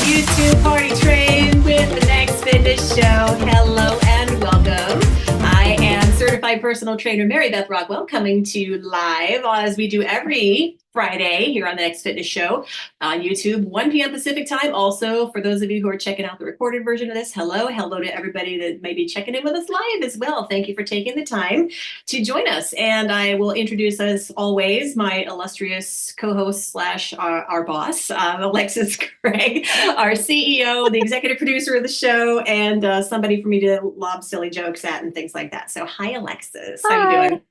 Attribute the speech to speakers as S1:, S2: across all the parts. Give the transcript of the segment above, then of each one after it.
S1: YouTube Party Train with the Next Fitness Show. Hello and welcome. I am certified personal trainer Beth Rockwell, coming to you live as we do every Friday here on the Next Fitness Show on YouTube, 1 p.m. Pacific time. Also, for those of you who are checking out the recorded version of this, hello to everybody that may be checking in with us live as well. Thank you for taking the time to join us. And I will introduce, as always, my illustrious co-host slash our boss, Alexis Craig, our CEO, the executive producer of the show, and somebody for me to lob silly jokes at and things like that. So hi, Alexis. How
S2: Hi.
S1: you doing?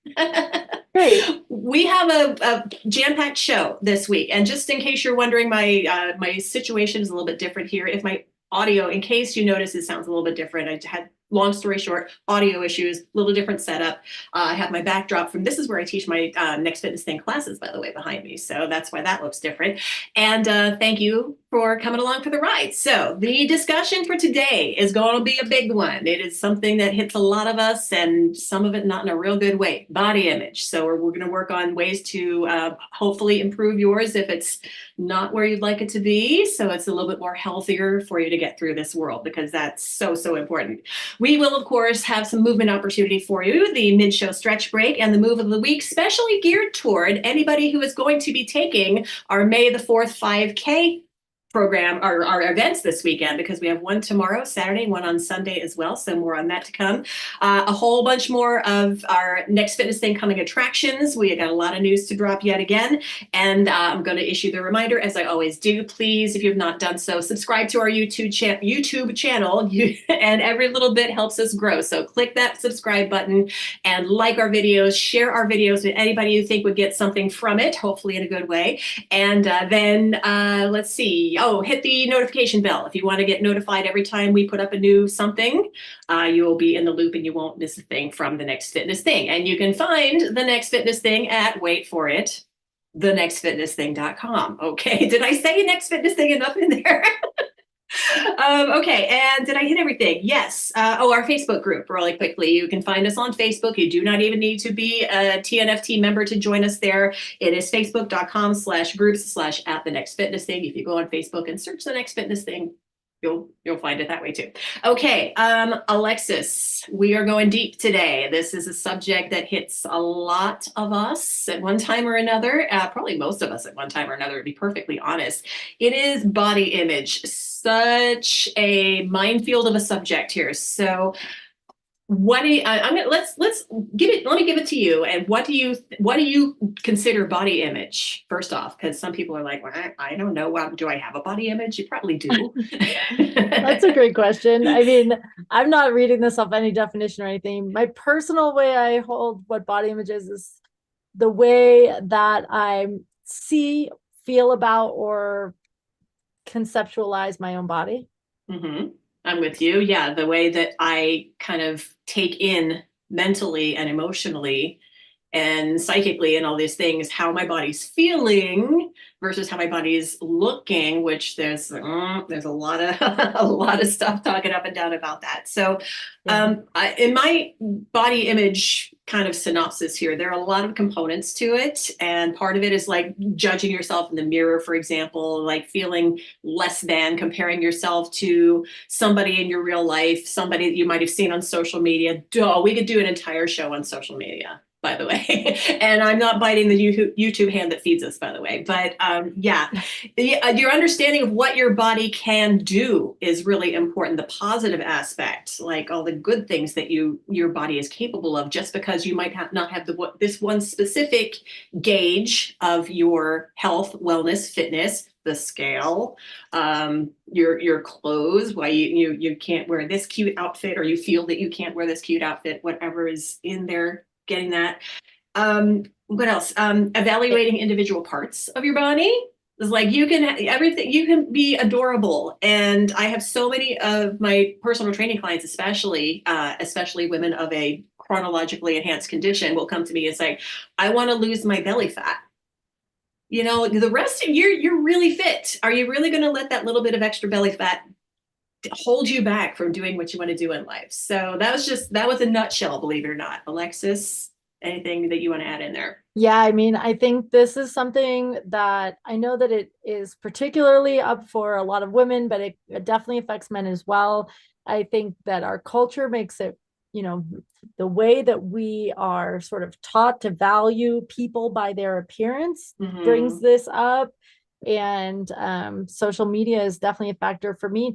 S2: Great.
S1: We have a jam-packed show this week, and just in case you're wondering, my situation is a little bit different here. If my audio, in case you notice, it sounds a little bit different. I had, long story short, audio issues, a little different setup. I have my backdrop from, this is where I teach my Next Fitness Thing classes, by the way, behind me. So that's why that looks different. And thank you for coming along for the ride. So the discussion for today is going to be a big one. It is something that hits a lot of us, and some of it not in a real good way: body image. So we're going to work on ways to hopefully improve yours if it's not where you'd like it to be, so it's a little bit more healthier for you to get through this world, because that's so important. We will, of course, have some movement opportunity for you, the mid-show stretch break and the move of the week, specially geared toward anybody who is going to be taking our May the 4th 5K program, our events this weekend, because we have one tomorrow, Saturday, one on Sunday as well. So more on that to come. A whole bunch more of our Next Fitness Thing coming attractions. We got a lot of news to drop yet again. And I'm going to issue the reminder, as I always do. Please, if you've not done so, subscribe to our YouTube channel. And every little bit helps us grow. So click that subscribe button and like our videos, share our videos with anybody you think would get something from it, hopefully in a good way. And then let's see. Oh, hit the notification bell if you want to get notified every time we put up a new something. You will be in the loop and you won't miss a thing from the Next Fitness Thing. And you can find the Next Fitness Thing at, wait for it, thenextfitnessthing.com. Okay, did I say Next Fitness Thing enough in there? Okay, and did I hit everything? Yes. Our Facebook group, really quickly. You can find us on Facebook. You do not even need to be a TNFT member to join us there. It is facebook.com/groups/@the-next-fitness-thing. If you go on Facebook and search the Next Fitness Thing, you'll find it that way too. Okay, Alexis, we are going deep today. This is a subject that hits a lot of us at one time or another, probably most of us at one time or another, to be perfectly honest. It is body image, such a minefield of a subject here. So what do you, let's give it, let me give it to you. And what do you consider body image, first off? Because some people are like, well, I don't know. Well, do I have a body image? You probably do.
S2: That's a great question. I mean, I'm not reading this off any definition or anything. My personal way I hold what body image is the way that I see, feel about, or conceptualize my own body.
S1: Mm-hmm. I'm with you. Yeah, the way that I kind of take in mentally and emotionally and psychically and all these things, how my body's feeling versus how my body's looking, which there's a lot of a lot of stuff talking up and down about that. So in my body image kind of synopsis here, there are a lot of components to it. And part of it is like judging yourself in the mirror, for example, like feeling less than, comparing yourself to somebody in your real life, somebody that you might have seen on social media. We could do an entire show on social media, by the way. And I'm not biting the YouTube hand that feeds us, by the way. But your understanding of what your body can do is really important. The positive aspect, like all the good things that your body is capable of, just because you might not have this one specific gauge of your health, wellness, fitness, the scale, your clothes, why you can't wear this cute outfit, or you feel that you can't wear this cute outfit, whatever is in there. Getting that. What else? Evaluating individual parts of your body. It's like you can be adorable. And I have so many of my personal training clients, especially women of a chronologically enhanced condition, will come to me and say, I want to lose my belly fat. You know, the rest of you're really fit. Are you really going to let that little bit of extra belly fat hold you back from doing what you want to do in life? So that was a nutshell, believe it or not. Alexis, anything that you want to add in there?
S2: Yeah, I mean, I think this is something that I know that it is particularly up for a lot of women, but it definitely affects men as well. I think that our culture makes it, you know, the way that we are sort of taught to value people by their appearance brings this up. And social media is definitely a factor for me.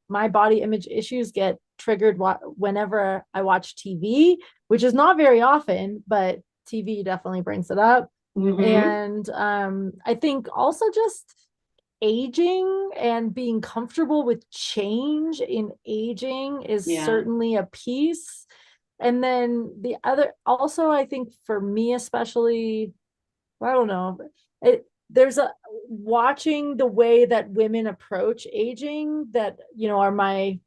S2: My body image issues get triggered whenever I watch TV, which is not very often, but TV definitely brings it up. And I think also just aging and being comfortable with change in aging is certainly a piece. And then the other, also, I think for me, especially, I don't know, there's a watching the way that women approach aging that, you know, are my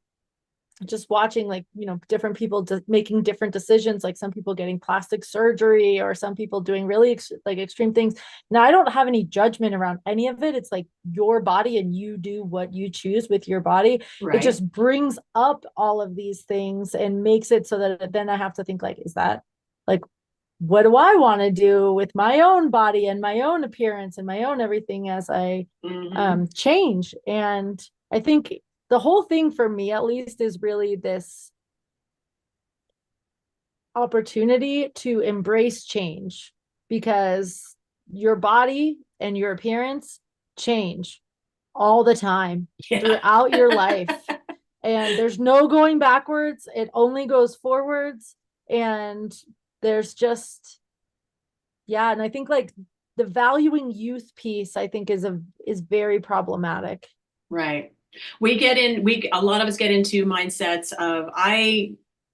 S2: just watching, like, you know, different people making different decisions, like some people getting plastic surgery or some people doing really extreme things. Now, I don't have any judgment around any of it. It's like your body and you do what you choose with your body. It just brings up all of these things and makes it so that then I have to think, like, is that, like, what do I want to do with my own body and my own appearance and my own everything as I change? And I think the whole thing for me, at least, is really this opportunity to embrace change, because your body and your appearance change all the time throughout your life. And there's no going backwards. It only goes forwards. And there's just, yeah. And I think, like, the valuing youth piece, I think is very problematic.
S1: Right. A lot of us get into mindsets of,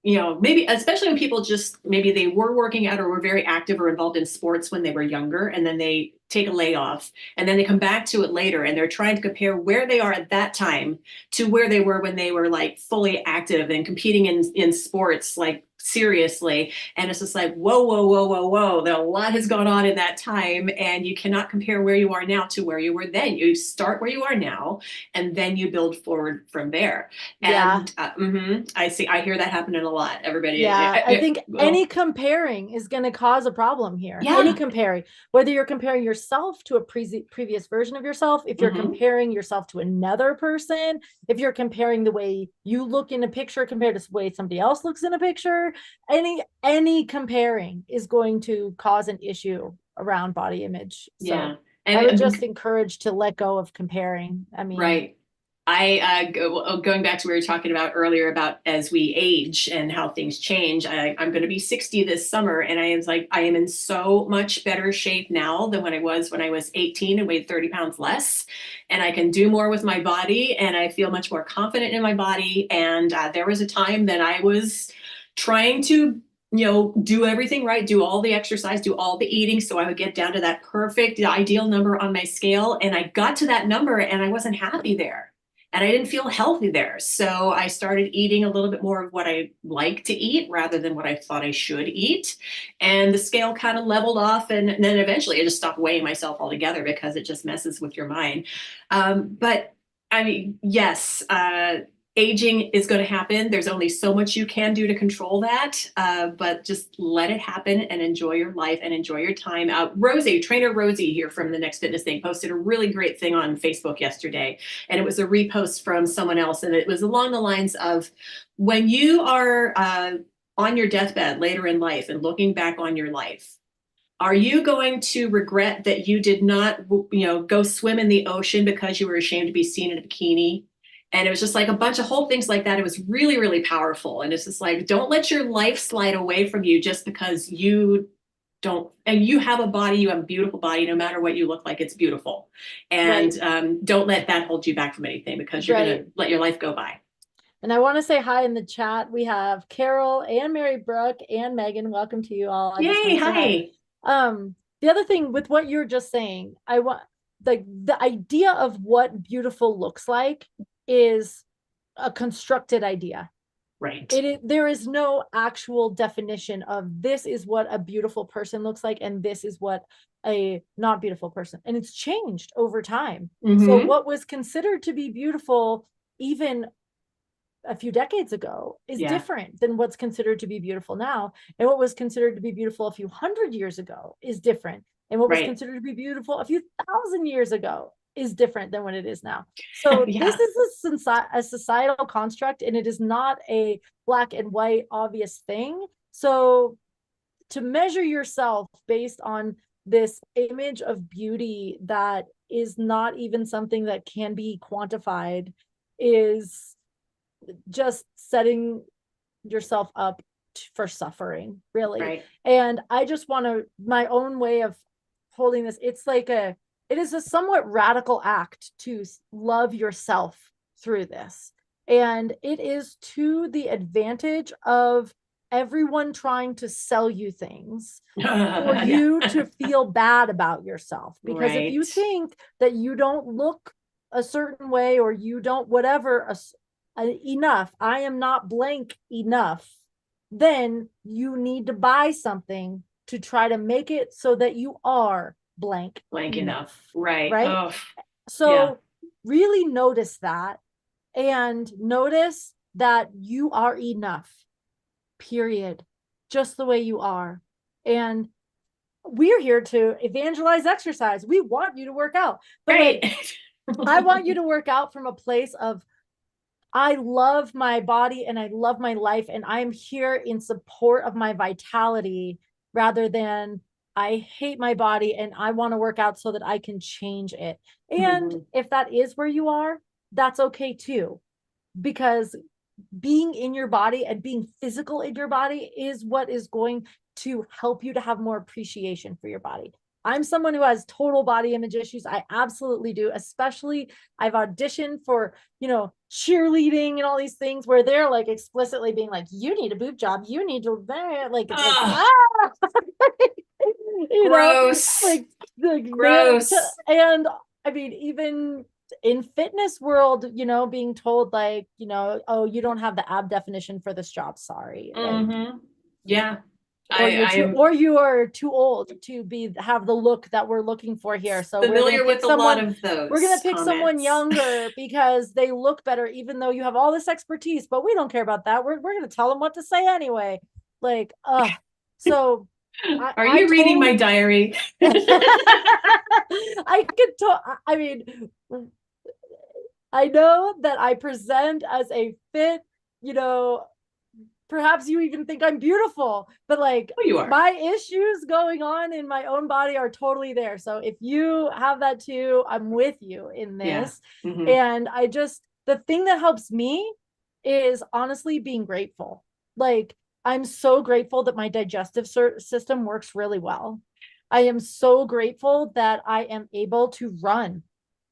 S1: you know, maybe especially when people just, maybe they were working out or were very active or involved in sports when they were younger, and then they take a layoff and then they come back to it later and they're trying to compare where they are at that time to where they were when they were like fully active and competing in sports, like seriously. And it's just like, whoa, whoa, whoa, whoa, whoa. A lot has gone on in that time, and you cannot compare where you are now to where you were then. You start where you are now, and then you build forward from there. And I hear that happening a lot. Everybody,
S2: I think any comparing is going to cause a problem here. Any comparing, whether you're comparing yourself to a previous version of yourself, if you're comparing yourself to another person, if you're comparing the way you look in a picture compared to the way somebody else looks in a picture, any comparing is going to cause an issue around body image. So I would just encourage to let go of comparing. I mean,
S1: going back to what we were talking about earlier about as we age and how things change. I'm going to be 60 this summer, and I am in so much better shape now than when I was 18 and weighed 30 pounds less. And I can do more with my body, and I feel much more confident in my body. And there was a time that I was trying to, you know, do everything right, do all the exercise, do all the eating, so I would get down to that perfect ideal number on my scale. And I got to that number and I wasn't happy there. And I didn't feel healthy there. So I started eating a little bit more of what I like to eat rather than what I thought I should eat. And the scale kind of leveled off. And then eventually I just stopped weighing myself altogether because it just messes with your mind. But I mean, yes, aging is going to happen. There's only so much you can do to control that, but just let it happen and enjoy your life and enjoy your time. Trainer Rosie here from the Next Fitness Thing, posted a really great thing on Facebook yesterday. And it was a repost from someone else. And it was along the lines of, when you are on your deathbed later in life and looking back on your life, are you going to regret that you did not, you know, go swim in the ocean because you were ashamed to be seen in a bikini? And it was just like a bunch of whole things like that. It was really, really powerful. And it's just like, don't let your life slide away from you just because you don't, and you have a body, you have a beautiful body, no matter what you look like, it's beautiful. And don't let that hold you back from anything, because you're going to let your life go by.
S2: And I want to say hi in the chat. We have Carol and Mary Brooke and Megan. Welcome to you all.
S1: Yay, hi.
S2: The other thing with what you're just saying, I want, like, the idea of what beautiful looks like is a constructed idea.
S1: Right.
S2: There is no actual definition of this is what a beautiful person looks like and this is what a not beautiful person. And it's changed over time. So what was considered to be beautiful even a few decades ago is
S1: Yeah.
S2: different than what's considered to be beautiful now. And what was considered to be beautiful a few hundred years ago is different. And what was
S1: Right.
S2: considered to be beautiful a few thousand years ago is different than what it is now. So
S1: Yeah.
S2: this is a societal construct, and it is not a black and white obvious thing. So to measure yourself based on this image of beauty that is not even something that can be quantified is just setting yourself up for suffering, really.
S1: Right.
S2: And I just want to, my own way of holding this, it is a somewhat radical act to love yourself through this. And it is to the advantage of everyone trying to sell you things for you to feel bad about yourself. Because if you
S1: Right.
S2: think that you don't look a certain way, or you don't whatever enough, I am not blank enough, then you need to buy something to try to make it so that you are blank
S1: enough. Right.
S2: Right.
S1: Oh,
S2: So
S1: yeah.
S2: really notice that, and notice that you are enough, period, just the way you are. And we're here to evangelize exercise. We want you to work out, but
S1: Right.
S2: I want you to work out from a place of, I love my body and I love my life, and I'm here in support of my vitality, rather than I hate my body and I want to work out so that I can change it. And if that is where you are, that's okay too, because being in your body and being physical in your body is what is going to help you to have more appreciation for your body. I'm someone who has total body image issues. I absolutely do. Especially I've auditioned for, cheerleading and all these things where they're like explicitly being like, you need a boob job. You need to like, it's like,
S1: Gross.
S2: like
S1: Gross.
S2: and I mean, even in fitness world, being told like, oh, you don't have the ab definition for this job. Sorry.
S1: Mm-hmm. Yeah.
S2: Or you are too old to have the look that we're looking for here. So
S1: familiar with a lot of those.
S2: We're gonna pick
S1: comments.
S2: someone younger because they look better, even though you have all this expertise. But we don't care about that. We're gonna tell them what to say anyway. Like, so.
S1: Are you reading my diary?
S2: I could talk. I mean, I know that I present as a fit, perhaps you even think I'm beautiful, but like,
S1: you are.
S2: My issues going on in my own body are totally there. So if you have that too, I'm with you in this.
S1: Yeah. Mm-hmm.
S2: And the thing that helps me is honestly being grateful. Like, I'm so grateful that my digestive system works really well. I am so grateful that I am able to run.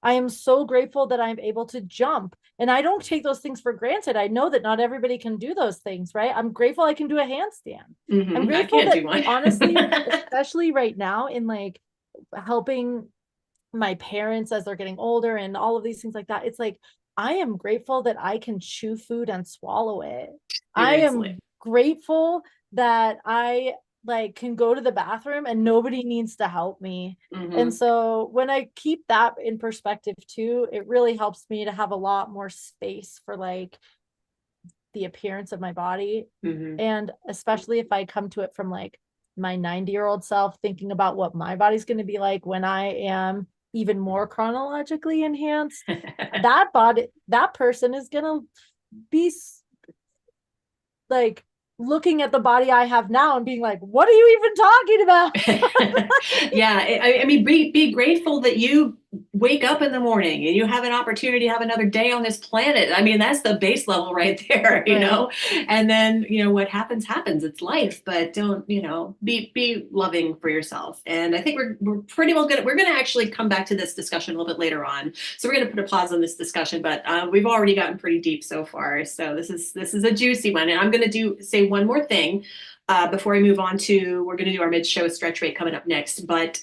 S2: I am so grateful that I'm able to jump. And I don't take those things for granted. I know that not everybody can do those things, right? I'm grateful I can do a handstand.
S1: Mm-hmm.
S2: I'm grateful that honestly, especially right now in like helping my parents as they're getting older and all of these things like that, it's like, I am grateful that I can chew food and swallow it. Seriously. I am grateful that I can go to the bathroom and nobody needs to help me. Mm-hmm. And so when I keep that in perspective too, it really helps me to have a lot more space for like the appearance of my body. Mm-hmm. And especially if I come to it from like my 90-year-old self, thinking about what my body's going to be like when I am even more chronologically enhanced, that person is going to be like looking at the body I have now and being like, what are you even talking about?
S1: Yeah. I mean, be grateful that you wake up in the morning and you have an opportunity to have another day on this planet. I mean, that's the base level right there, you know? And then, what happens, it's life, but don't, be loving for yourself. And I think we're pretty well good. We're going to actually come back to this discussion a little bit later on. So we're going to put a pause on this discussion, but we've already gotten pretty deep so far. So this is a juicy one. And I'm going to say one more thing before I move on to, we're going to do our mid-show stretch weight coming up next. But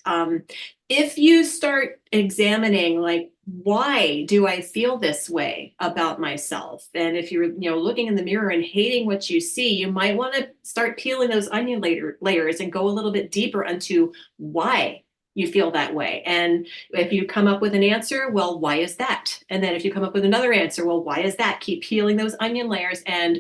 S1: if you start examining, like, why do I feel this way about myself? And if you're, looking in the mirror and hating what you see, you might want to start peeling those onion layers and go a little bit deeper into why you feel that way. And if you come up with an answer, well, why is that? And then if you come up with another answer, well, why is that? Keep peeling those onion layers. And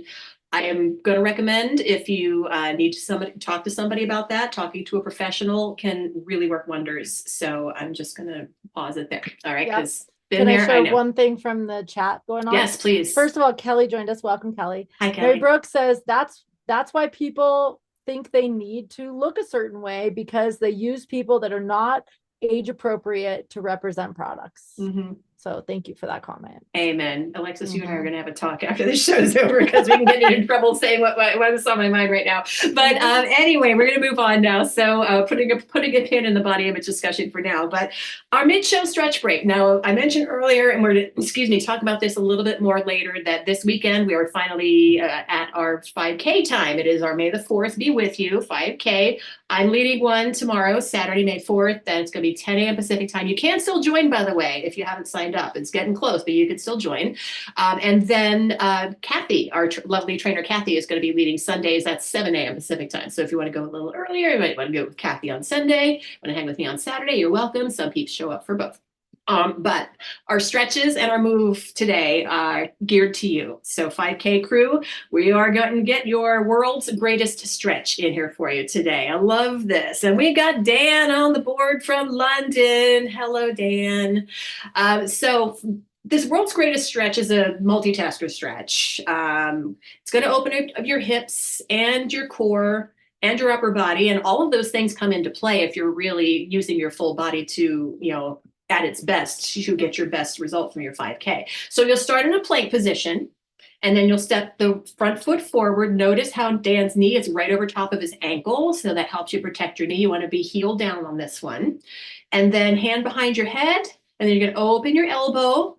S1: I am going to recommend, if you need to talk to somebody about that, talking to a professional can really work wonders. So I'm just going to pause it there. All right.
S2: Yep.
S1: Because been
S2: Can I
S1: there, I
S2: share
S1: know.
S2: one thing from the chat going on?
S1: Yes, please.
S2: First of all, Kelly joined us. Welcome, Kelly.
S1: Hi,
S2: Mary
S1: Kelly.
S2: Brooks says that's why people think they need to look a certain way, because they use people that are not age appropriate to represent products.
S1: Mm-hmm.
S2: So thank you for that comment.
S1: Amen. Alexis, you and I are going to have a talk after this show's over, because we can get in trouble saying what's on my mind right now. But anyway, we're going to move on now. So putting a pin in the body image discussion for now. But our mid-show stretch break. Now, I mentioned earlier, and we're going to talk about this a little bit more later, that this weekend we are finally at our 5K time. It is our May the 4th Be With You 5K. I'm leading one tomorrow, Saturday, May 4th. And it's going to be 10 a.m. Pacific time. You can still join, by the way, if you haven't signed up. It's getting close, but you can still join. And then Kathy, our lovely trainer Kathy, is going to be leading Sundays. That's 7 a.m. Pacific time. So if you want to go a little earlier, you might want to go with Kathy on Sunday. Want to hang with me on Saturday, you're welcome. Some people show up for both. But our stretches and our move today are geared to you. So 5K crew, we are going to get your world's greatest stretch in here for you today. I love this. And we got Dan on the board from London. Hello, Dan. So this world's greatest stretch is a multitasker stretch. It's going to open up your hips and your core and your upper body. And all of those things come into play if you're really using your full body to, at its best, to get your best result from your 5K. So you'll start in a plank position, and then you'll step the front foot forward. Notice how Dan's knee is right over top of his ankle. So that helps you protect your knee. You want to be heel down on this one. And then hand behind your head. And then you're going to open your elbow,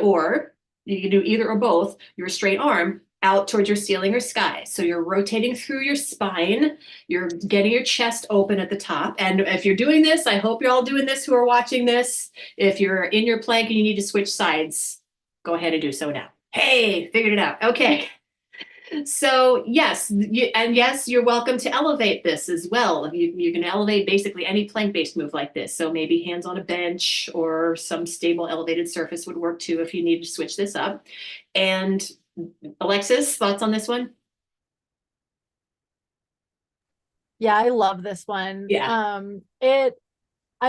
S1: or you can do either or both, your straight arm out towards your ceiling or sky. So you're rotating through your spine. You're getting your chest open at the top. And if you're doing this, I hope you're all doing this who are watching this. If you're in your plank and you need to switch sides, go ahead and do so now. Hey, figured it out. Okay. So yes, you're welcome to elevate this as well. You can elevate basically any plank-based move like this. So maybe hands on a bench or some stable elevated surface would work too if you need to switch this up. And Alexis, thoughts on this one?
S2: Yeah, I love this one.
S1: Yeah.
S2: I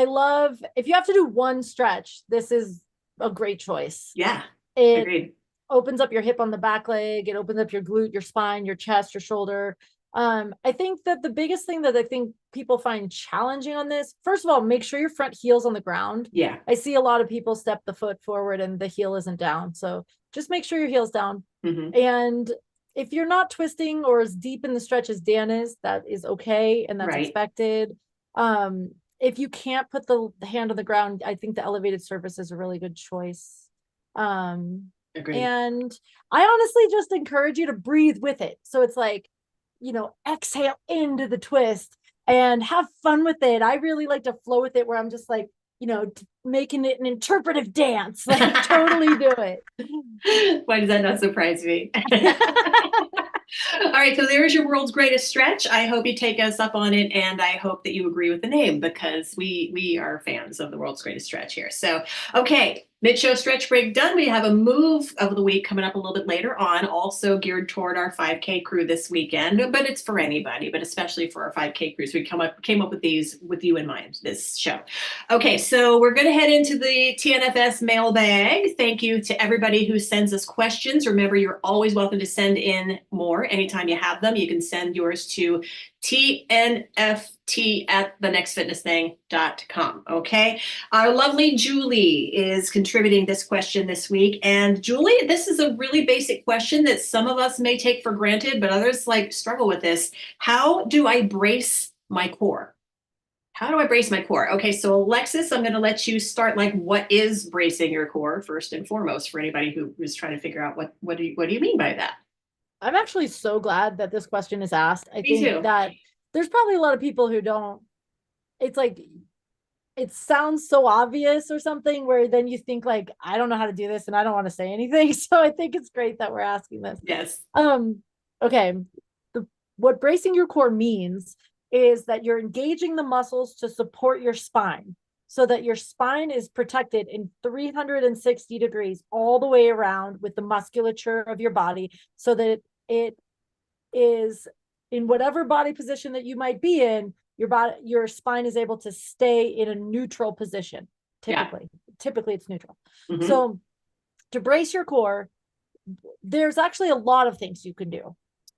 S2: love, if you have to do one stretch, this is a great choice.
S1: Yeah.
S2: It
S1: Agreed.
S2: Opens up your hip on the back leg. It opens up your glute, your spine, your chest, your shoulder. I think that the biggest thing that I think people find challenging on this, first of all, make sure your front heel's on the ground.
S1: Yeah.
S2: I see a lot of people step the foot forward and the heel isn't down. So just make sure your heel's down.
S1: Mm-hmm.
S2: And if you're not twisting or as deep in the stretch as Dan is, that is okay. And that's expected. If you can't put the hand on the ground, I think the elevated surface is a really good choice.
S1: Agreed.
S2: And I honestly just encourage you to breathe with it. So it's like, exhale into the twist and have fun with it. I really like to flow with it, where I'm just like, making it an interpretive dance, like totally do it.
S1: Why does that not surprise me? All right, so there's your world's greatest stretch. I hope you take us up on it, and I hope that you agree with the name, because we are fans of the world's greatest stretch here. So, okay, mid-show stretch break done. We have a move of the week coming up a little bit later on, also geared toward our 5K crew this weekend, but it's for anybody, but especially for our 5K crews. We came up with these with you in mind, this show. Okay, so we're going to head into the TNFS mailbag. Thank you to everybody who sends us questions. Remember, you're always welcome to send in more anytime you have them. You can send yours to tnft@thenextfitnessthing.com. Okay. Our lovely Julie is contributing this question this week. And Julie, this is a really basic question that some of us may take for granted, but others struggle with this. How do I brace my core? How do I brace my core? Okay, so Alexis, I'm going to let you start. What is bracing your core first and foremost for anybody who's trying to figure out what do you mean by that?
S2: I'm actually so glad that this question is asked. I
S1: Me
S2: think
S1: too.
S2: that there's probably a lot of people who don't. It's like, it sounds so obvious or something, where then you think I don't know how to do this and I don't want to say anything. So I think it's great that we're asking this.
S1: Yes.
S2: Okay. What bracing your core means is that you're engaging the muscles to support your spine so that your spine is protected in 360 degrees all the way around with the musculature of your body, so that it is in whatever body position that you might be in, your spine is able to stay in a neutral position. Typically it's neutral.
S1: Mhm.
S2: So to brace your core, there's actually a lot of things you can do.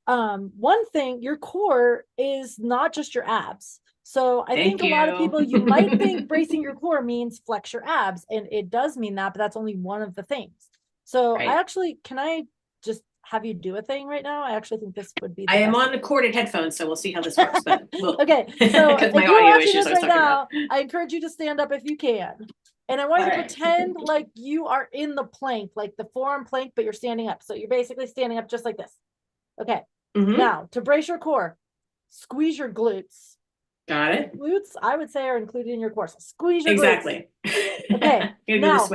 S2: One thing, your core is not just your abs. So I think a lot of people, you might think bracing your core means flex your abs, and it does mean that, but that's only one of the things. So can I just have you do a thing right now? I actually think this would be
S1: I am on the corded headphones, so we'll see how this works. But
S2: okay, so if
S1: my
S2: you're
S1: audio
S2: watching
S1: issues
S2: this
S1: I was
S2: right
S1: talking
S2: now,
S1: about.
S2: I encourage you to stand up if you can. And I want you to
S1: right.
S2: pretend like you are in the plank, like the forearm plank, but you're standing up. So you're basically standing up just like this. Okay.
S1: Mhm.
S2: Now, to brace your core, squeeze your glutes.
S1: Got it.
S2: Glutes, I would say, are included in your core. So squeeze your
S1: Exactly.
S2: glutes. Okay.
S1: Now,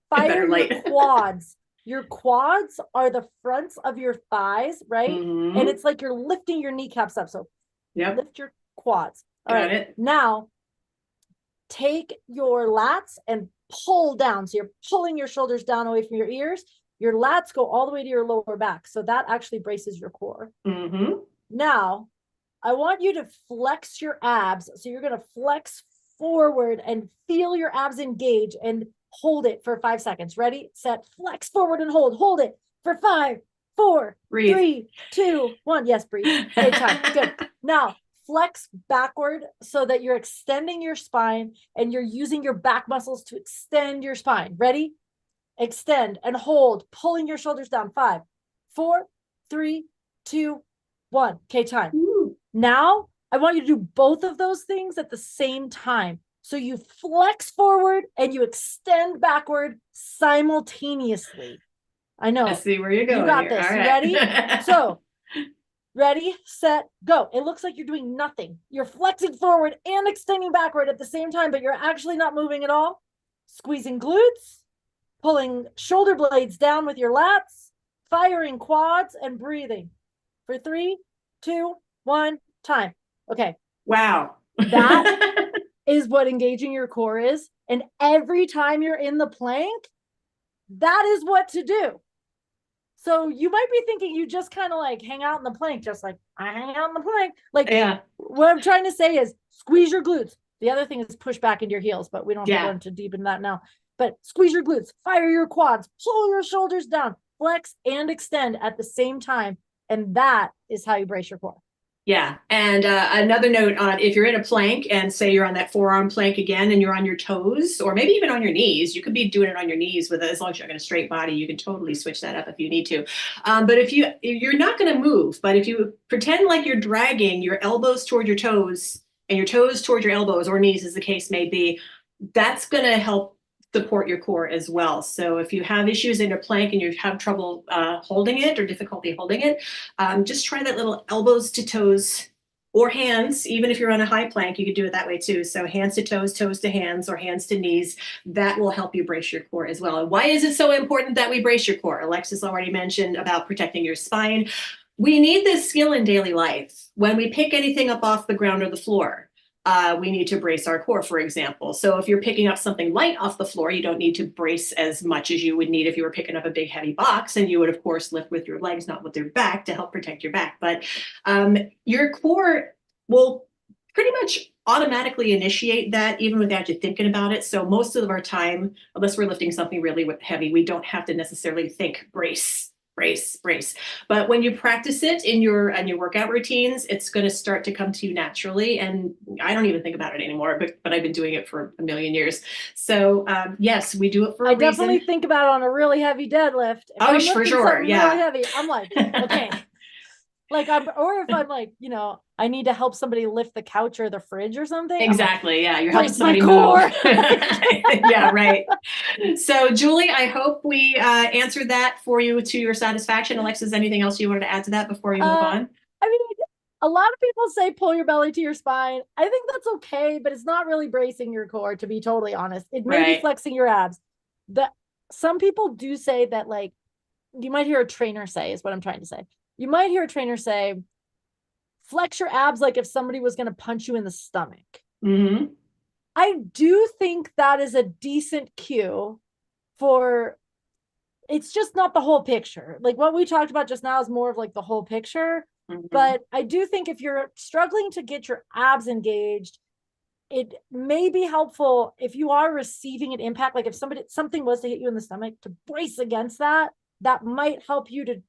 S2: fire your quads. Your quads are the fronts of your thighs, right?
S1: Mhm.
S2: And it's like you're lifting your kneecaps up. So lift your quads. All
S1: Got
S2: right.
S1: it.
S2: Now, take your lats and pull down. So you're pulling your shoulders down away from your ears. Your lats go all the way to your lower back. So that actually braces your core.
S1: Mm-hmm.
S2: Now, I want you to flex your abs. So you're going to flex forward and feel your abs engage and hold it for 5 seconds. Ready, set, flex forward and hold. Hold it for 5, 4,
S1: breathe.
S2: 3, 2, 1. Yes, breathe. Okay, time. Good. Now, flex backward so that you're extending your spine and you're using your back muscles to extend your spine. Ready? Extend and hold, pulling your shoulders down. 5, 4, 3, 2, 1. Okay, time.
S1: Ooh.
S2: Now, I want you to do both of those things at the same time. So you flex forward and you extend backward simultaneously. I know.
S1: I see where you're going.
S2: You got
S1: here.
S2: this.
S1: All
S2: You
S1: right.
S2: ready? So, ready, set, go. It looks like you're doing nothing. You're flexing forward and extending backward at the same time, but you're actually not moving at all. Squeezing glutes, pulling shoulder blades down with your lats, firing quads, and breathing. For 3, 2, 1, time. Okay.
S1: Wow.
S2: That is what engaging your core is. And every time you're in the plank, that is what to do. So you might be thinking you just kind of like hang out in the plank, just like I hang out in the plank. Like, what I'm trying to say is squeeze your glutes. The other thing is push back into your heels, but we don't have to go into deep in that now. But squeeze your glutes, fire your quads, pull your shoulders down, flex and extend at the same time. And that is how you brace your core.
S1: Yeah. And another note on, if you're in a plank and say you're on that forearm plank again and you're on your toes or maybe even on your knees, you could be doing it on your knees with as long as you're in a straight body, you can totally switch that up if you need to. But if you're not going to move, but if you pretend like you're dragging your elbows toward your toes and your toes toward your elbows or knees, as the case may be, that's going to help support your core as well. So if you have issues in your plank and you have trouble holding it or difficulty holding it, just try that little elbows to toes or hands. Even if you're on a high plank, you could do it that way too. So hands to toes, toes to hands, or hands to knees. That will help you brace your core as well. And why is it so important that we brace your core? Alexis already mentioned about protecting your spine. We need this skill in daily life. When we pick anything up off the ground or the floor, we need to brace our core, for example. So if you're picking up something light off the floor, you don't need to brace as much as you would need if you were picking up a big heavy box, and you would of course lift with your legs, not with your back, to help protect your back. But your core will pretty much automatically initiate that even without you thinking about it. So most of our time, unless we're lifting something really heavy, we don't have to necessarily think brace. But when you practice it in your workout routines, it's going to start to come to you naturally. And I don't even think about it anymore, but I've been doing it for a million years. So yes, we do it for a reason.
S2: I definitely think about it on a really heavy deadlift. If
S1: for sure. Yeah.
S2: Really heavy, I'm like, okay. Like or if I'm like, I need to help somebody lift the couch or the fridge or something.
S1: Exactly. Yeah. You're helping somebody
S2: core.
S1: move. Yeah, right. So Julie, I hope we answered that for you to your satisfaction. Alexis, anything else you wanted to add to that before we move on?
S2: I mean, a lot of people say pull your belly to your spine. I think that's okay, but it's not really bracing your core, to be totally honest. It may be flexing your abs. Some people do say that, like, you might hear a trainer say, is what I'm trying to say. You might hear a trainer say, flex your abs like if somebody was going to punch you in the stomach.
S1: Mm-hmm.
S2: I do think that is a decent cue for, it's just not the whole picture. Like what we talked about just now is more of like the whole picture.
S1: Mm-hmm.
S2: But I do think if you're struggling to get your abs engaged, it may be helpful if you are receiving an impact, like if something was to hit you in the stomach, to brace against that. That might help you to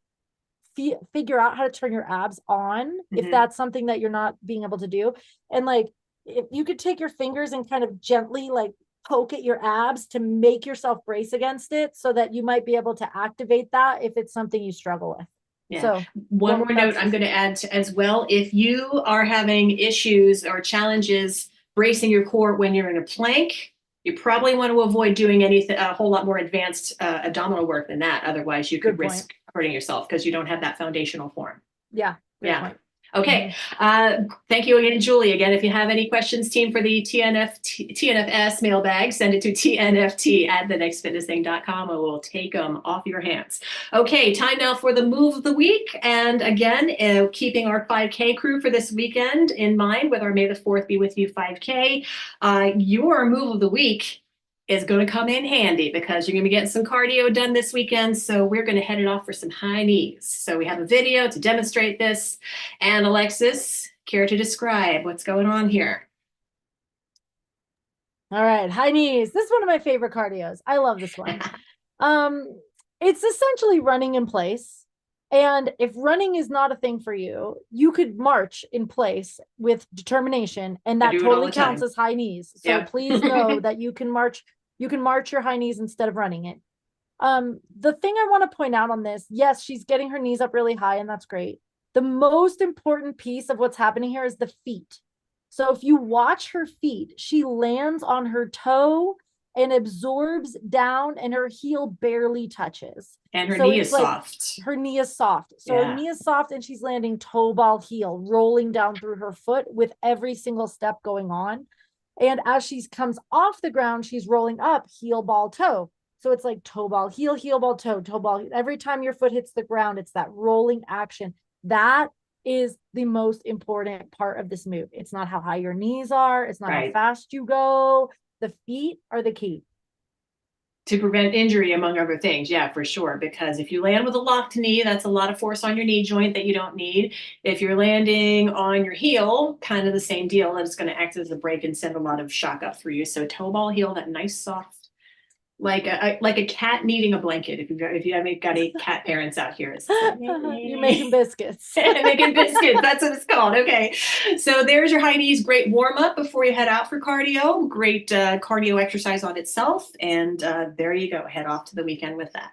S2: figure out how to turn your abs on, if that's something that you're not being able to do. And like, if you could take your fingers and kind of gently like poke at your abs to make yourself brace against it, so that you might be able to activate that if it's something you struggle with.
S1: Yeah.
S2: So
S1: one more note I'm going to add as well. If you are having issues or challenges bracing your core when you're in a plank, you probably want to avoid doing anything, a whole lot more advanced abdominal work than that. Otherwise, you could risk hurting yourself because you don't have that foundational form.
S2: Yeah.
S1: Yeah.
S2: Point.
S1: Okay. Thank you again, Julie. Again, if you have any questions, team, for the TNFS mailbag, send it to tnft@thenextfitnessthing.com and we'll take them off your hands. Okay, time now for the move of the week. And again, keeping our 5K crew for this weekend in mind with our May the 4th Be With You 5K, your move of the week is going to come in handy because you're going to be getting some cardio done this weekend. So we're going to head it off for some high knees. So we have a video to demonstrate this. And Alexis, care to describe what's going on here?
S2: All right, high knees. This is one of my favorite cardios. I love this one. It's essentially running in place. And if running is not a thing for you, you could march in place with determination, and that totally counts as high knees. So please know that you can march your high knees instead of running it. The thing I want to point out on this, yes, she's getting her knees up really high, and that's great. The most important piece of what's happening here is the feet. So if you watch her feet, she lands on her toe and absorbs down, and her heel barely touches.
S1: And her knee is soft.
S2: Her knee is soft. So her knee is soft, and she's landing toe ball heel, rolling down through her foot with every single step going on. And as she comes off the ground, she's rolling up heel ball toe. So it's like toe ball heel, heel ball toe, toe ball. Every time your foot hits the ground, it's that rolling action. That is the most important part of this move. It's not how high your knees are. It's not how fast you go. The feet are the key.
S1: To prevent injury, among other things. Yeah, for sure. Because if you land with a locked knee, that's a lot of force on your knee joint that you don't need. If you're landing on your heel, kind of the same deal. It's going to act as a brake and send a lot of shock up through you. So toe ball heel, that nice soft, like a cat needing a blanket. If you haven't got any cat parents out here, it's like,
S2: you're making biscuits.
S1: Making biscuits. That's what it's called. Okay, so there's your high knees. Great warm up before you head out for cardio. Great cardio exercise on itself. And there you go. Head off to the weekend with that.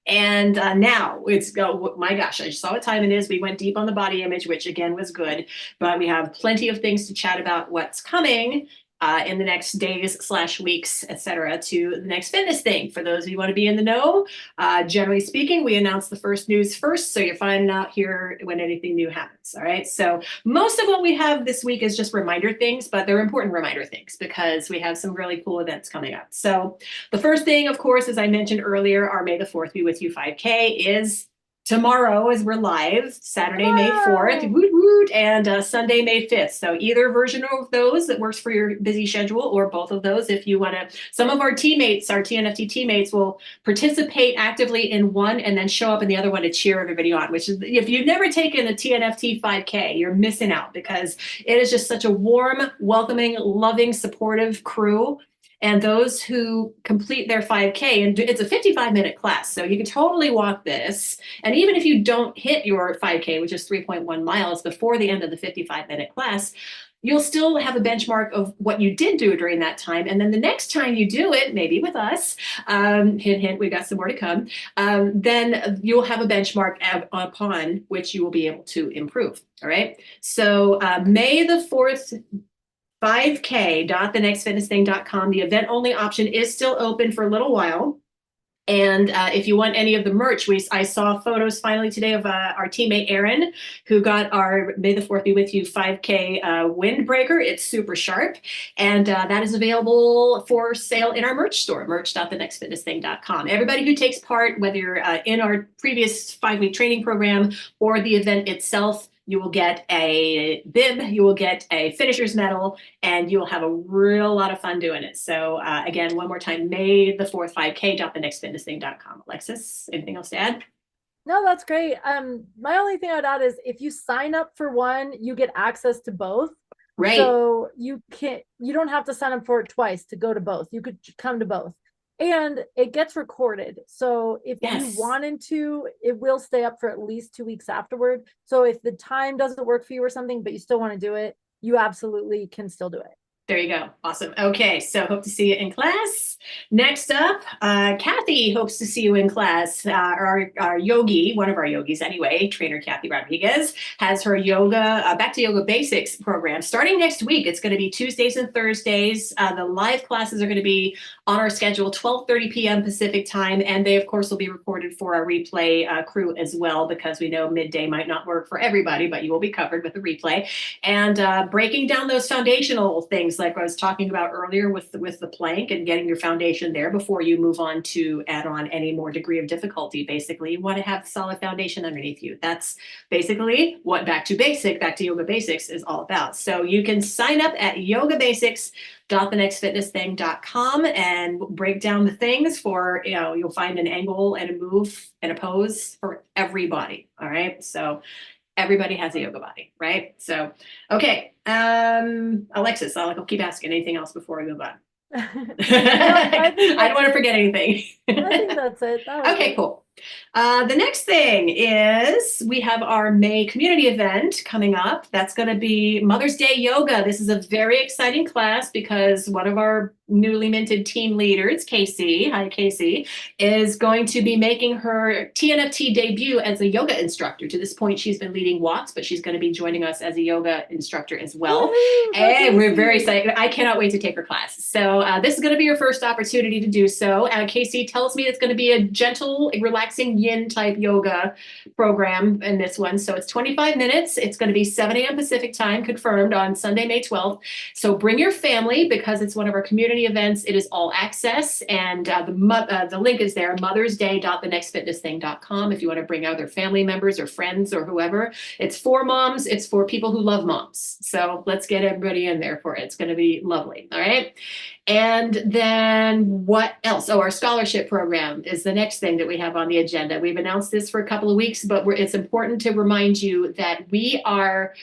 S1: And now it's go. My gosh, I saw what time it is. We went deep on the body image, which again was good, but we have plenty of things to chat about what's coming in the next days/weeks, etc., to the next fitness thing. For those of you who want to be in the know, generally speaking, we announce the first news first, so you're finding out here when anything new happens. All right. So most of what we have this week is just reminder things, but they're important reminder things because we have some really cool events coming up. So the first thing, of course, as I mentioned earlier, our May the 4th Be With You 5K is tomorrow, as we're live, Saturday, May 4th, woot woot, and Sunday, May 5th. So either version of those that works for your busy schedule, or both of those if you want to. Some of our teammates, our TNFT teammates, will participate actively in one and then show up in the other one to cheer everybody on, which is, if you've never taken a TNFT 5K, you're missing out because it is just such a warm, welcoming, loving, supportive crew. And those who complete their 5K, and it's a 55-minute class, so you can totally walk this. And even if you don't hit your 5K, which is 3.1 miles before the end of the 55-minute class, you'll still have a benchmark of what you did do during that time. And then the next time you do it, maybe with us, hint, hint, we've got some more to come, then you'll have a benchmark upon which you will be able to improve. All right. So May the 4th, 5K.thenextfitnessthing.com. The event only option is still open for a little while. And if you want any of the merch, I saw photos finally today of our teammate Erin, who got our May the 4th Be With You 5K windbreaker. It's super sharp. And that is available for sale in our merch store, merch.thenextfitnessthing.com. Everybody who takes part, whether you're in our previous 5-week training program or the event itself, you will get a bib, you will get a finisher's medal, and you'll have a real lot of fun doing it. So again, one more time, May the 4th, 5k.thenextfitnessthing.com. Alexis, anything else to add?
S2: No, that's great. My only thing I'd add is if you sign up for one, you get access to both.
S1: Right.
S2: So you don't have to sign up for it twice to go to both. You could come to both. And it gets recorded. So if you wanted to, it will stay up for at least 2 weeks afterward. So if the time doesn't work for you or something, but you still want to do it, you absolutely can still do it.
S1: There you go. Awesome. Okay, so hope to see you in class. Next up, Kathy hopes to see you in class. Our yogi, one of our yogis anyway, trainer Kathy Rodriguez, has her yoga, Back to Yoga Basics program starting next week. It's going to be Tuesdays and Thursdays. The live classes are going to be on our schedule, 12:30 p.m. Pacific time, and they, of course, will be recorded for our replay crew as well, because we know midday might not work for everybody, but you will be covered with the replay. And breaking down those foundational things like I was talking about earlier with the plank and getting your foundation there before you move on to add on any more degree of difficulty. Basically, you want to have solid foundation underneath you. That's basically what Back to Yoga Basics is all about. So you can sign up at yogabasics.thenextfitnessthing.com and break down the things for, you'll find an angle and a move and a pose for everybody. All right. So everybody has a yoga body, right? So, okay. Alexis, I'll keep asking anything else before we move on. I don't want to forget anything.
S2: I think that's it.
S1: Okay, cool. The next thing is we have our May community event coming up. That's going to be Mother's Day Yoga. This is a very exciting class because one of our newly minted team leaders, Casey, hi Casey, is going to be making her TNFT debut as a yoga instructor. To this point, she's been leading walks, but she's going to be joining us as a yoga instructor as well. And we're very excited. I cannot wait to take her class. So this is going to be your first opportunity to do so. Casey tells me it's going to be a gentle, relaxing yin type yoga program in this one. So it's 25 minutes. It's going to be 7 a.m. Pacific time, confirmed on Sunday, May 12th. So bring your family because it's one of our community events. It is all access, and the link is there, mothersday.thenextfitnessthing.com, if you want to bring other family members or friends or whoever. It's for moms. It's for people who love moms. So let's get everybody in there for it. It's going to be lovely. All right. And then what else? Oh, our scholarship program is the next thing that we have on the agenda. We've announced this for a couple of weeks, but it's important to remind you that we are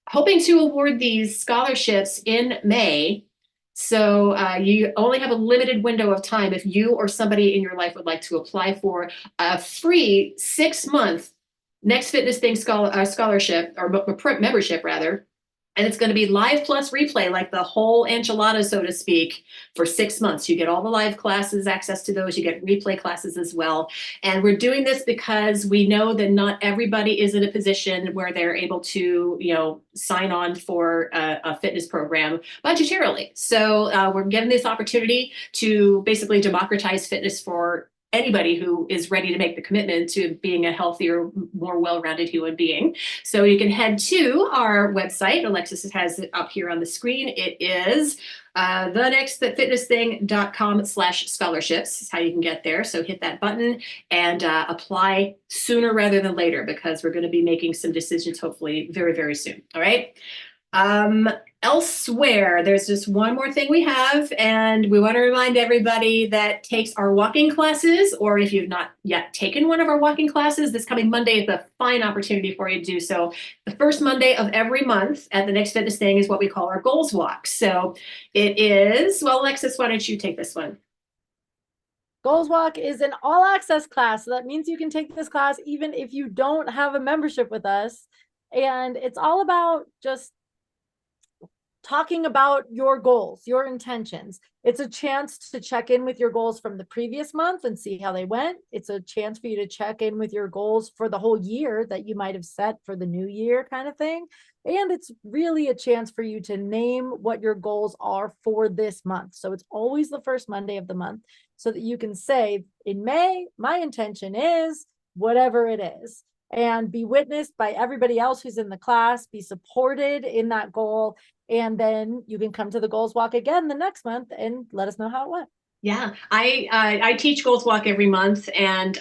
S1: hoping to award these scholarships in May. So you only have a limited window of time if you or somebody in your life would like to apply for a free 6-month Next Fitness Thing scholarship or membership rather. And it's going to be live plus replay, like the whole enchilada, so to speak, for 6 months. You get all the live classes, access to those. You get replay classes as well. And we're doing this because we know that not everybody is in a position where they're able to, sign on for a fitness program budgetarily. So we're given this opportunity to basically democratize fitness for anybody who is ready to make the commitment to being a healthier, more well-rounded human being. So you can head to our website. Alexis has it up here on the screen. It is thenextfitnessthing.com/scholarships is how you can get there. So hit that button and apply sooner rather than later, because we're going to be making some decisions hopefully very, very soon. All right. Elsewhere, there's just one more thing we have, and we want to remind everybody that takes our walking classes, or if you've not yet taken one of our walking classes, this coming Monday is a fine opportunity for you to do so. The first Monday of every month at the Next Fitness Thing is what we call our goals walk. So it is, well, Alexis, why don't you take this one?
S2: Goals Walk is an all access class. So that means you can take this class even if you don't have a membership with us. And it's all about just talking about your goals, your intentions. It's a chance to check in with your goals from the previous month and see how they went. It's a chance for you to check in with your goals for the whole year that you might have set for the new year kind of thing. And it's really a chance for you to name what your goals are for this month. So it's always the first Monday of the month so that you can say, in May, my intention is whatever it is, and be witnessed by everybody else who's in the class, be supported in that goal. And then you can come to the Goals Walk again the next month and let us know how it went.
S1: Yeah, I teach Goals Walk every month, and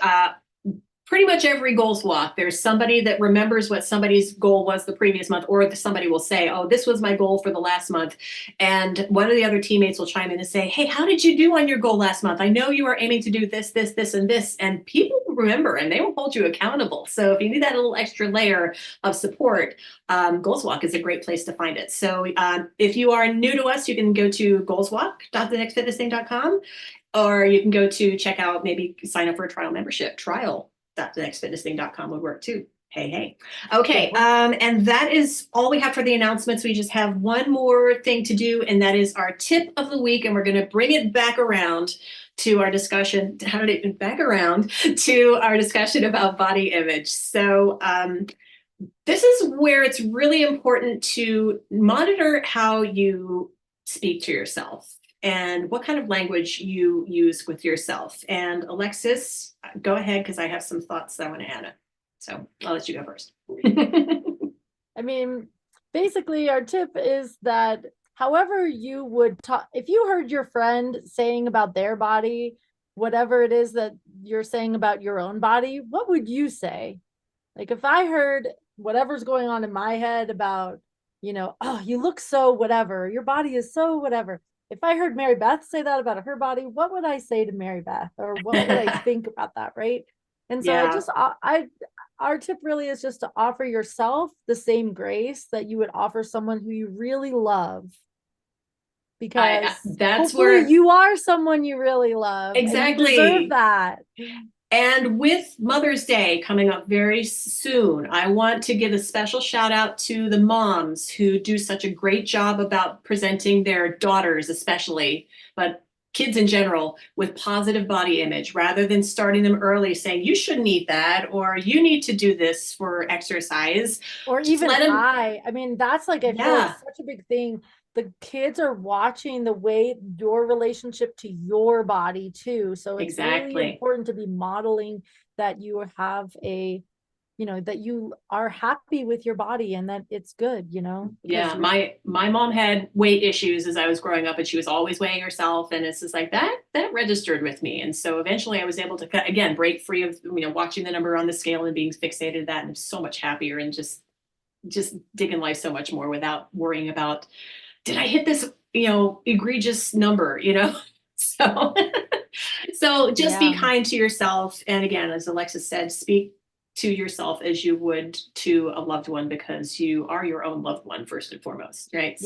S1: pretty much every goals walk, there's somebody that remembers what somebody's goal was the previous month, or somebody will say, oh, this was my goal for the last month. And one of the other teammates will chime in and say, hey, how did you do on your goal last month? I know you were aiming to do this, this, this, and this. And people will remember and they will hold you accountable. So if you need that little extra layer of support, Goals Walk is a great place to find it. So if you are new to us, you can go to goalswalk.thenextfitnessthing.com, or you can go to check out, maybe sign up for a trial membership. Trial.thenextfitnessthing.com would work too. Hey. Okay. And that is all we have for the announcements. We just have one more thing to do, and that is our tip of the week. And we're going to bring it back around to our discussion. How did it back around to our discussion about body image? So this is where it's really important to monitor how you speak to yourself and what kind of language you use with yourself. And Alexis, go ahead, because I have some thoughts that I want to add. So I'll let you go first.
S2: I mean, basically our tip is that however you would talk, if you heard your friend saying about their body, whatever it is that you're saying about your own body, what would you say? Like if I heard whatever's going on in my head about, oh, you look so whatever, your body is so whatever. If I heard Mary Beth say that about her body, what would I say to Mary Beth, or what would I think about that, right? And so our tip really is just to offer yourself the same grace that you would offer someone who you really love, because
S1: that's
S2: hopefully
S1: where
S2: you are someone you really love.
S1: Exactly.
S2: And you deserve that.
S1: And with Mother's Day coming up very soon, I want to give a special shout out to the moms who do such a great job about presenting their daughters, especially, but kids in general, with positive body image, rather than starting them early saying, you shouldn't eat that, or you need to do this for exercise.
S2: Or
S1: Just
S2: even
S1: let them...
S2: I mean, that's like, I feel like such a big thing. The kids are watching the way your relationship to your body too. So it's really important to be modeling that you have that you are happy with your body and that it's good,
S1: Yeah, my mom had weight issues as I was growing up, and she was always weighing herself, and it's just like that registered with me. And so eventually I was able to again break free of watching the number on the scale and being fixated that, and I'm so much happier and just digging life so much more without worrying about, did I hit this egregious number, so just be kind to yourself. And again, as Alexis said, speak to yourself as you would to a loved one, because you are your own loved one first and foremost, right?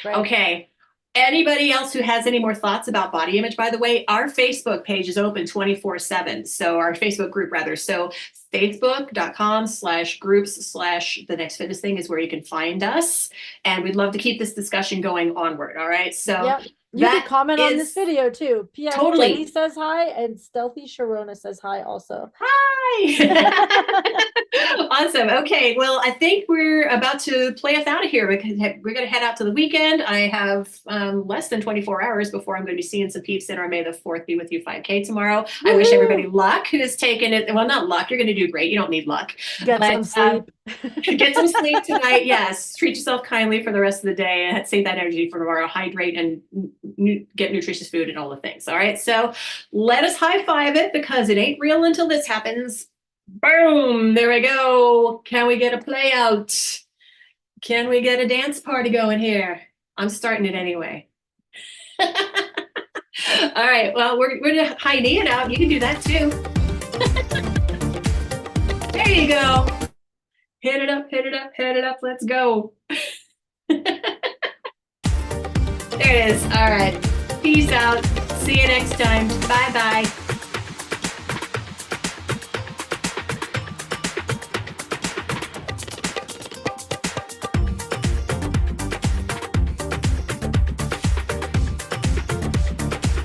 S1: Okay. Anybody else who has any more thoughts about body image, by the way, our Facebook page is open 24/7. So our Facebook group rather. So facebook.com/groups/the next fitness thing is where you can find us. And we'd love to keep this discussion going onward. All right. So
S2: you can comment on this video too. P.S.
S1: Totally.
S2: Jenny says hi, and Stealthy Sharona says hi also.
S1: Hi. Awesome. Okay. Well, I think we're about to play us out of here because we're going to head out to the weekend. I have less than 24 hours before I'm going to be seeing some peeps in our May the 4th Be With You 5K tomorrow. Woo-hoo! I wish everybody luck who's taken it. Well, not luck. You're going to do great. You don't need luck.
S2: Get some sleep.
S1: Get some sleep tonight. Yes. Treat yourself kindly for the rest of the day and save that energy for tomorrow. Hydrate and get nutritious food and all the things. All right. So let us high five it, because it ain't real until this happens. Boom. There we go. Can we get a play out? Can we get a dance party going here? I'm starting it anyway. All right. Well, we're going to high knee it out. You can do that too. There you go. Hit it up, hit it up, hit it up. Let's go. There it is. All right. Peace out. See you next time. Bye-bye.